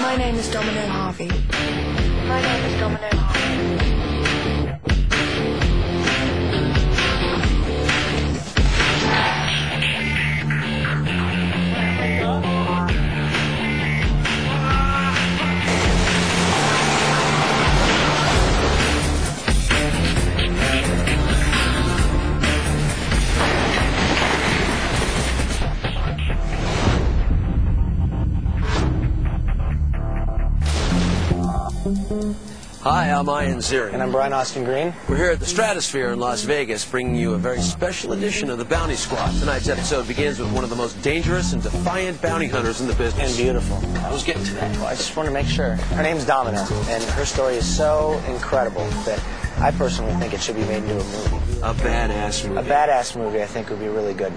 My name is Domino Harvey. My name is Domino Harvey. Hi, I'm Ian Ziering. And I'm Brian Austin Green. We're here at the Stratosphere in Las Vegas, bringing you a very special edition of the Bounty Squad. Tonight's episode begins with one of the most dangerous and defiant bounty hunters in the business. And beautiful. I was getting to that. Well, I just want to make sure. Her name's Domino, and her story is so incredible that I personally think it should be made into a movie. A badass movie. A badass movie, I think, would be really good.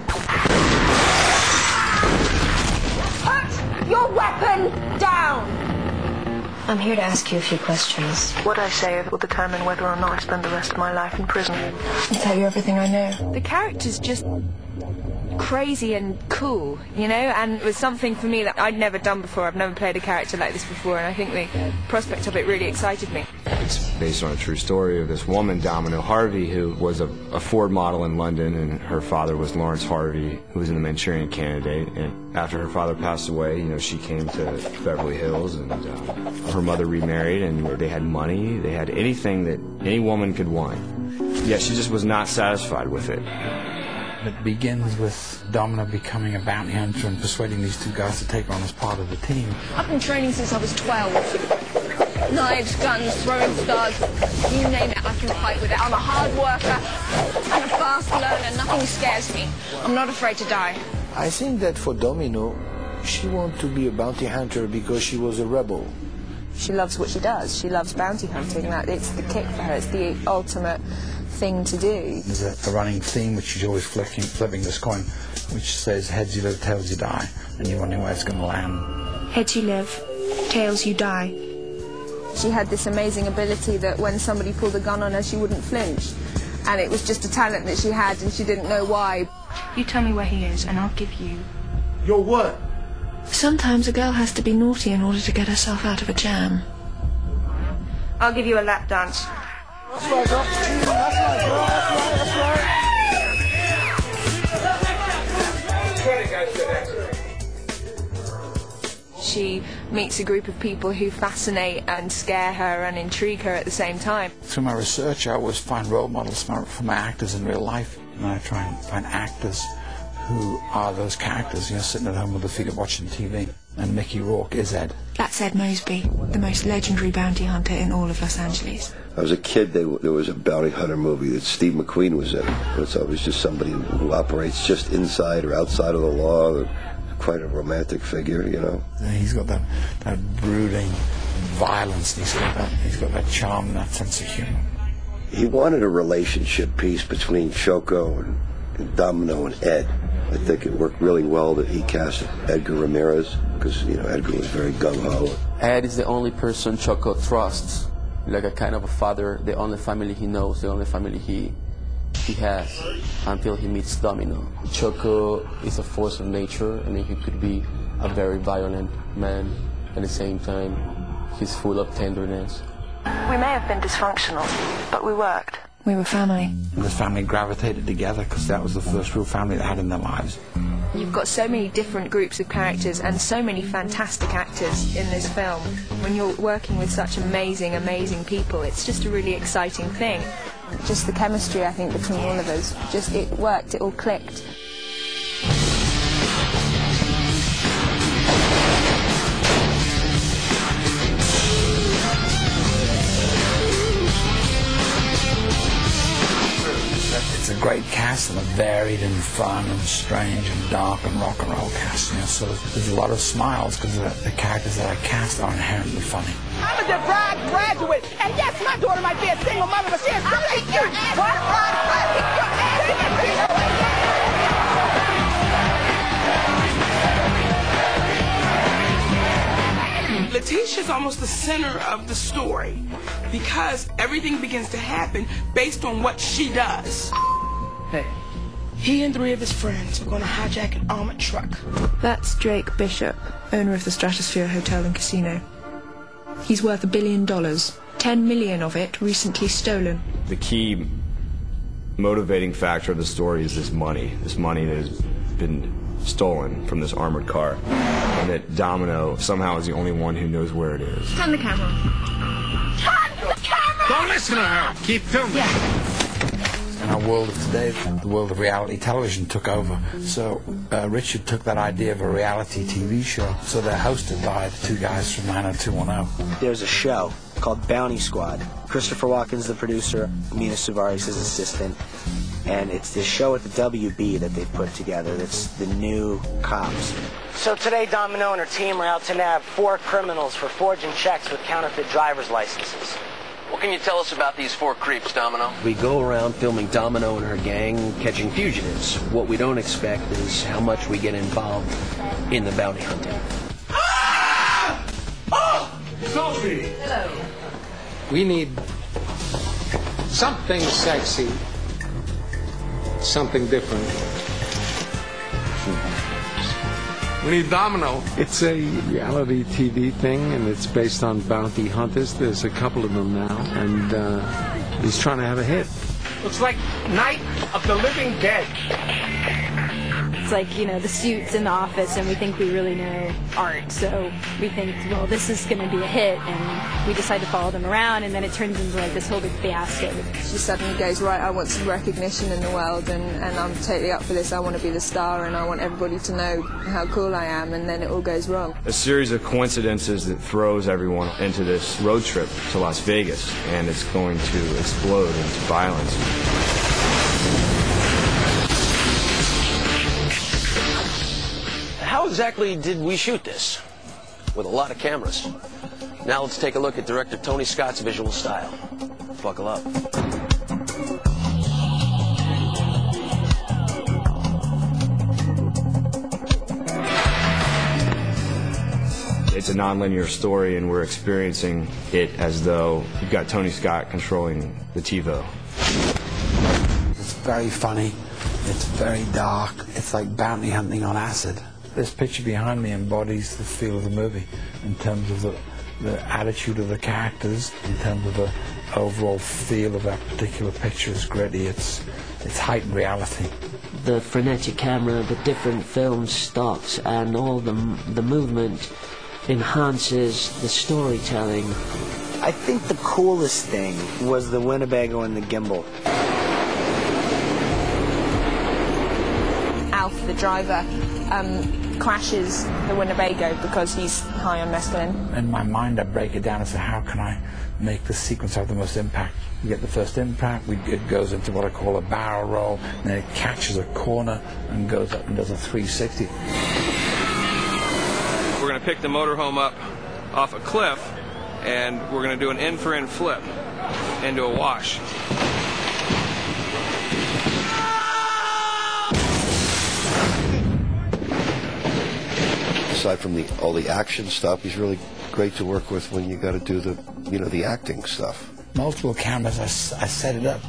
Put your weapon down! I'm here to ask you a few questions. What I say will determine whether or not I spend the rest of my life in prison. I'll tell you everything I know. The character's just crazy and cool, you know, and it was something for me that I'd never done before. I've never played a character like this before, and I think the prospect of it really excited me. It's based on a true story of this woman, Domino Harvey, who was a Ford model in London, and her father was Lawrence Harvey, who was in the Manchurian Candidate. And after her father passed away, you know, she came to Beverly Hills, and her mother remarried, and they had money. They had anything that any woman could want. Yet she just was not satisfied with it. It begins with Domino becoming a bounty hunter and persuading these two guys to take her on as part of the team. I've been training since I was 12. Knives, guns, throwing stars, you name it, I can fight with it. I'm a hard worker, I'm a fast learner, nothing scares me. I'm not afraid to die. I think that for Domino, she wanted to be a bounty hunter because she was a rebel. She loves what she does. She loves bounty hunting. Like, it's the kick for her. It's the ultimate thing to do. There's a running theme which she's always flipping this coin, which says heads you live, tails you die, and you're wondering where it's going to land. Heads you live, tails you die. She had this amazing ability that when somebody pulled a gun on her, she wouldn't flinch. And it was just a talent that she had, and she didn't know why. You tell me where he is, and I'll give you... Your what? Sometimes a girl has to be naughty in order to get herself out of a jam. I'll give you a lap dance. That's right, girl. That's right, girl. That's right. She meets a group of people who fascinate and scare her and intrigue her at the same time. Through my research, I always find role models for my actors in real life, and I try and find actors who are those characters, you know, sitting at home with their feet up watching TV. And Mickey Rourke is Ed. That's Ed Mosby, the most legendary bounty hunter in all of Los Angeles. I was a kid, there was a bounty hunter movie that Steve McQueen was in. It's always just somebody who operates just inside or outside of the law. Quite a romantic figure, you know. He's got that brooding violence, and he's got that charm and that sense of humor. He wanted a relationship piece between Choco and Domino and Ed. I think it worked really well that he cast Edgar Ramirez, because, you know, Edgar was very gung-ho. Ed is the only person Choco trusts, like a kind of a father, the only family he knows, the only family he has, until he meets Domino. Choco is a force of nature. I mean, he could be a very violent man. At the same time, he's full of tenderness. We may have been dysfunctional, but we worked. We were family. And the family gravitated together because that was the first real family they had in their lives. You've got so many different groups of characters and so many fantastic actors in this film. When you're working with such amazing, amazing people, it's just a really exciting thing. Just the chemistry, I think, between all of us, just it worked, it all clicked. It's a great cast and a varied and fun and strange and dark and rock and roll cast. You know, so there's a lot of smiles because the characters that I cast are inherently funny. I'm a DeVry graduate, and yes, my daughter might be a single mother, but she is really your ass. What? Letitia's almost the center of the story because everything begins to happen based on what she does. Hey. He and 3 of his friends are going to hijack an armored truck. That's Drake Bishop, owner of the Stratosphere Hotel and Casino. He's worth $1 billion, 10 million of it recently stolen. The key motivating factor of the story is this money that has been stolen from this armored car, and that Domino somehow is the only one who knows where it is. Turn the camera. Turn the camera! Don't listen to her. Keep filming. Yeah. In our world of today, the world of reality television took over. So Richard took that idea of a reality TV show. So they're hosted by the two guys from 90210. There's a show called Bounty Squad. Christopher Walken's the producer, Mina Suvaris' his assistant, and it's this show at the WB that they put together that's the new cops. So today, Domino and her team are out to nab 4 criminals for forging checks with counterfeit driver's licenses. What can you tell us about these 4 creeps, Domino? We go around filming Domino and her gang catching fugitives. What we don't expect is how much we get involved in the bounty hunting. Ah! Oh! Sophie! Hello. We need something sexy, something different. We need Domino. It's a reality TV thing, and it's based on bounty hunters. There's a couple of them now, and he's trying to have a hit. Looks like Night of the Living Dead. It's like, you know, the suits in the office, and we think we really know art, so we think, well, this is going to be a hit, and we decide to follow them around, and then it turns into like this whole big fiasco. She suddenly goes, right, I want some recognition in the world, and I'm totally up for this. I want to be the star, and I want everybody to know how cool I am, and then it all goes wrong. A series of coincidences that throws everyone into this road trip to Las Vegas, and it's going to explode into violence. How exactly did we shoot this? With a lot of cameras. Now let's take a look at director Tony Scott's visual style. Buckle up. It's a non-linear story, and we're experiencing it as though you've got Tony Scott controlling the TiVo. It's very funny. It's very dark. It's like bounty hunting on acid. This picture behind me embodies the feel of the movie in terms of the attitude of the characters, in terms of the overall feel of that particular picture. Is gritty. It's heightened reality. The frenetic camera, the different film stops, and all the movement enhances the storytelling. I think the coolest thing was the Winnebago and the gimbal. Alf, the driver, crashes the Winnebago because he's high on mescaline. In my mind, I break it down and say, how can I make the sequence have the most impact? You get the first impact, it goes into what I call a barrel roll, and then it catches a corner and goes up and does a 360. We're going to pick the motorhome up off a cliff, and we're going to do an end-for-end flip into a wash. Aside from all the action stuff, he's really great to work with when you got to do the acting stuff. Multiple cameras, I set it up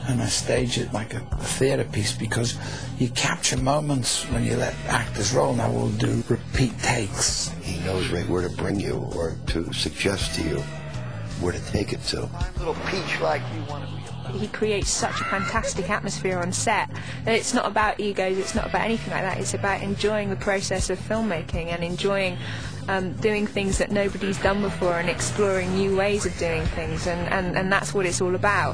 and I stage it like a theater piece, because you capture moments when you let actors roll. Now we'll do repeat takes. He knows right where to bring you or to suggest to you where to take it to. Little peach like you want to be. He creates such a fantastic atmosphere on set that it's not about egos, it's not about anything like that. It's about enjoying the process of filmmaking and enjoying doing things that nobody's done before and exploring new ways of doing things, and that's what it's all about.